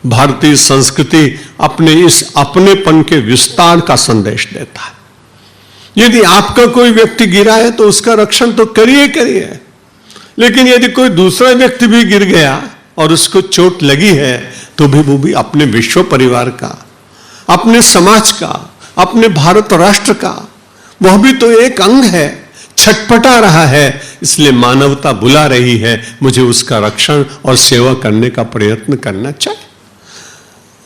भारतीय संस्कृति अपने इस अपनेपन के विस्तार का संदेश देता है। यदि आपका कोई व्यक्ति गिरा है तो उसका रक्षण तो करिए, लेकिन यदि कोई दूसरा व्यक्ति भी गिर गया और उसको चोट लगी है तो भी वो भी अपने विश्व परिवार का, अपने समाज का, अपने भारत राष्ट्र का, वह भी तो एक अंग है, छटपटा रहा है। इसलिए मानवता बुला रही है, मुझे उसका रक्षण और सेवा करने का प्रयत्न करना चाहिए।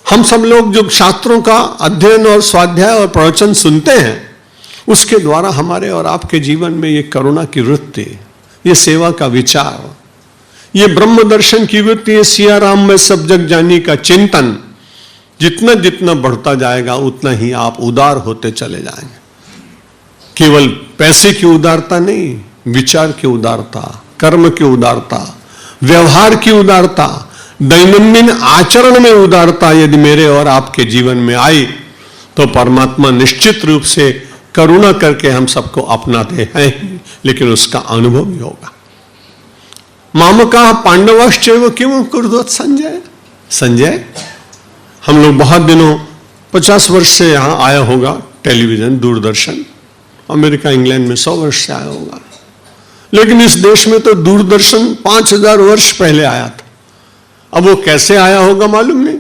हम सब लोग जो शास्त्रों का अध्ययन और स्वाध्याय और प्रवचन सुनते हैं, उसके द्वारा हमारे और आपके जीवन में ये करुणा की वृत्ति, ये सेवा का विचार, ये ब्रह्म दर्शन की वृत्ति, ये सिया राम में सब जग जानी का चिंतन जितना जितना बढ़ता जाएगा उतना ही आप उदार होते चले जाएंगे। केवल पैसे की उदारता नहीं, विचार की उदारता, कर्म की उदारता, व्यवहार की उदारता, दैनंदिन आचरण में उदारता यदि मेरे और आपके जीवन में आई तो परमात्मा निश्चित रूप से करुणा करके हम सबको अपनाते हैं, लेकिन उसका अनुभव भी होगा। मामका पांडवाश्चैव किम कुर्वत संजय। संजय, हम लोग बहुत दिनों 50 वर्ष से यहां आया होगा टेलीविजन, दूरदर्शन, अमेरिका इंग्लैंड में 100 वर्ष से आया होगा, लेकिन इस देश में तो दूरदर्शन 5000 वर्ष पहले आया था। अब वो कैसे आया होगा मालूम नहीं,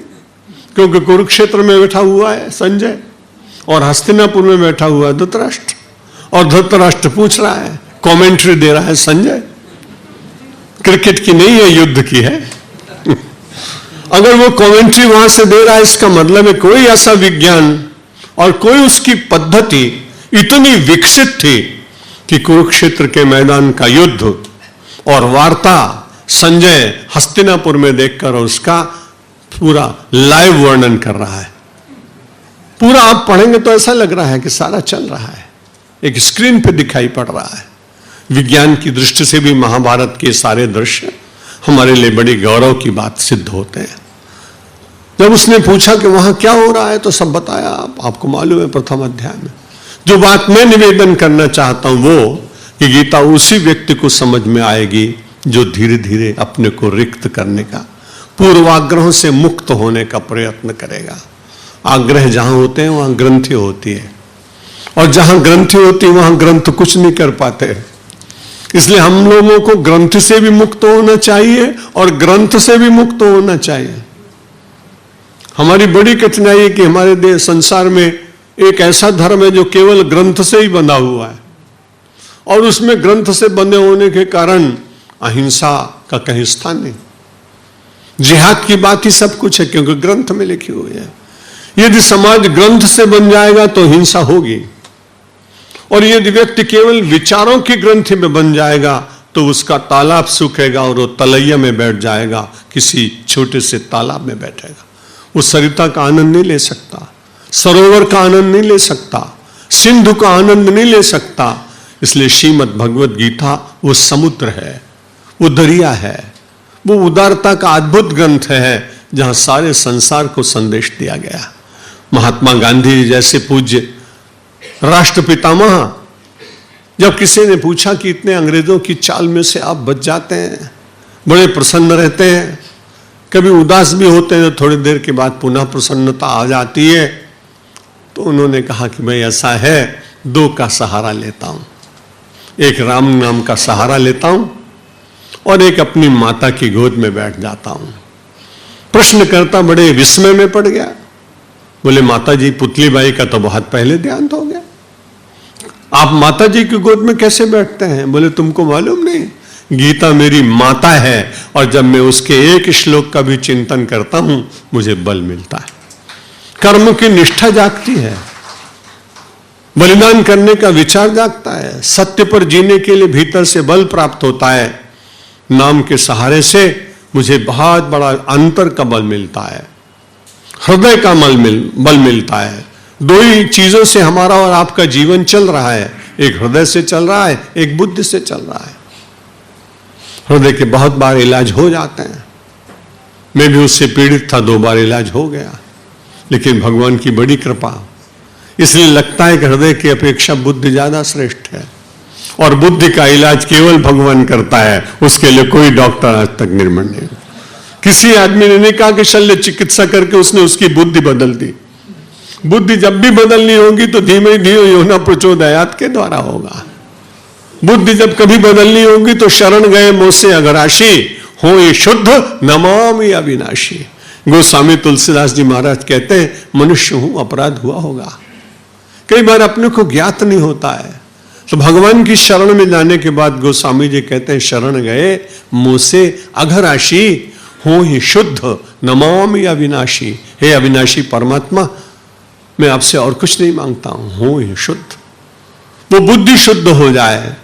क्योंकि कुरुक्षेत्र में बैठा हुआ है संजय और हस्तिनापुर में बैठा हुआ है धृतराष्ट्र, और धृतराष्ट्र पूछ रहा है, कमेंट्री दे रहा है संजय। क्रिकेट की नहीं है, युद्ध की है। अगर वो कमेंट्री वहां से दे रहा है, इसका मतलब है कोई ऐसा विज्ञान और कोई उसकी पद्धति इतनी विकसित थी कि कुरुक्षेत्र के मैदान का युद्ध और वार्ता संजय हस्तिनापुर में देखकर उसका पूरा लाइव वर्णन कर रहा है। पूरा आप पढ़ेंगे तो ऐसा लग रहा है कि सारा चल रहा है, एक स्क्रीन पे दिखाई पड़ रहा है। विज्ञान की दृष्टि से भी महाभारत के सारे दृश्य हमारे लिए बड़ी गौरव की बात सिद्ध होते हैं। जब उसने पूछा कि वहां क्या हो रहा है तो सब बताया। आपको मालूम है प्रथम अध्याय में जो बात मैं निवेदन करना चाहता हूं वो कि गीता उसी व्यक्ति को समझ में आएगी जो धीरे धीरे अपने को रिक्त करने का, पूर्वाग्रहों से मुक्त होने का प्रयत्न करेगा। आग्रह जहां होते हैं वहां ग्रंथि होती है, और जहां ग्रंथि होती है वहां ग्रंथ कुछ नहीं कर पाते। इसलिए हम लोगों को ग्रंथ से भी मुक्त होना चाहिए और ग्रंथ से भी मुक्त होना चाहिए। हमारी बड़ी कठिनाई है कि हमारे देश संसार में एक ऐसा धर्म है जो केवल ग्रंथ से ही बंधा हुआ है, और उसमें ग्रंथ से बंधे होने के कारण अहिंसा का कहीं स्थान नहीं। जिहाद की बात ही सब कुछ है क्योंकि ग्रंथ में लिखी हुई है। यदि समाज ग्रंथ से बन जाएगा तो हिंसा होगी, और यदि व्यक्ति केवल विचारों की ग्रंथि में बन जाएगा तो उसका तालाब सूखेगा और वो तलैया में बैठ जाएगा, किसी छोटे से तालाब में बैठेगा। वो सरिता का आनंद नहीं ले सकता, सरोवर का आनंद नहीं ले सकता, सिंधु का आनंद नहीं ले सकता। इसलिए श्रीमद् भगवत गीता वो समुद्र है, वो दरिया है, वो उदारता का अद्भुत ग्रंथ है जहां सारे संसार को संदेश दिया गया। महात्मा गांधी जैसे पूज्य राष्ट्र पितामह, जब किसी ने पूछा कि इतने अंग्रेजों की चाल में से आप बच जाते हैं, बड़े प्रसन्न रहते हैं, कभी उदास भी होते हैं, थोड़ी देर के बाद पुनः प्रसन्नता आ जाती है, तो उन्होंने कहा कि भाई ऐसा है, दो का सहारा लेता हूं, एक राम नाम का सहारा लेता हूं और एक अपनी माता की गोद में बैठ जाता हूं। प्रश्नकर्ता बड़े विस्मय में पड़ गया, बोले माता जी पुतली बाई का तो बहुत पहले देहांत हो गया, आप माता जी की गोद में कैसे बैठते हैं? बोले तुमको मालूम नहीं, गीता मेरी माता है और जब मैं उसके एक श्लोक का भी चिंतन करता हूं मुझे बल मिलता है, कर्म की निष्ठा जागती है, बलिदान करने का विचार जागता है, सत्य पर जीने के लिए भीतर से बल प्राप्त होता है। नाम के सहारे से मुझे बहुत बड़ा अंतर का बल मिलता है, हृदय का बल मिलता है। दो ही चीजों से हमारा और आपका जीवन चल रहा है, एक हृदय से चल रहा है, एक बुद्धि से चल रहा है। हृदय के बहुत बार इलाज हो जाते हैं, मैं भी उससे पीड़ित था, 2 बार इलाज हो गया, लेकिन भगवान की बड़ी कृपा, इसलिए लगता है कि हृदय की अपेक्षा बुद्धि ज्यादा श्रेष्ठ है, और बुद्धि का इलाज केवल भगवान करता है, उसके लिए कोई डॉक्टर आज तक निर्माण नहीं। किसी आदमी ने नहीं कहा कि शल्य चिकित्सा करके उसने उसकी बुद्धि बदल दी। बुद्धि जब भी बदलनी होगी तो धीमे धीमे योना प्रचोदयात के द्वारा होगा। बुद्धि जब कभी बदलनी होगी तो शरण गए मोसे अघराशी, हो ये शुद्ध नमामि अविनाशी। गोस्वामी तुलसीदास जी महाराज कहते हैं, मनुष्य हूं, अपराध हुआ होगा, कई बार अपने को ज्ञात नहीं होता है। तो भगवान की शरण में जाने के बाद गोस्वामी जी कहते हैं, शरण गए मोसे अघराशी, हो ही शुद्ध नमामि अविनाशी। हे अविनाशी परमात्मा, मैं आपसे और कुछ नहीं मांगता हूं, हो ही शुद्ध। वो बुद्धि शुद्ध हो जाए,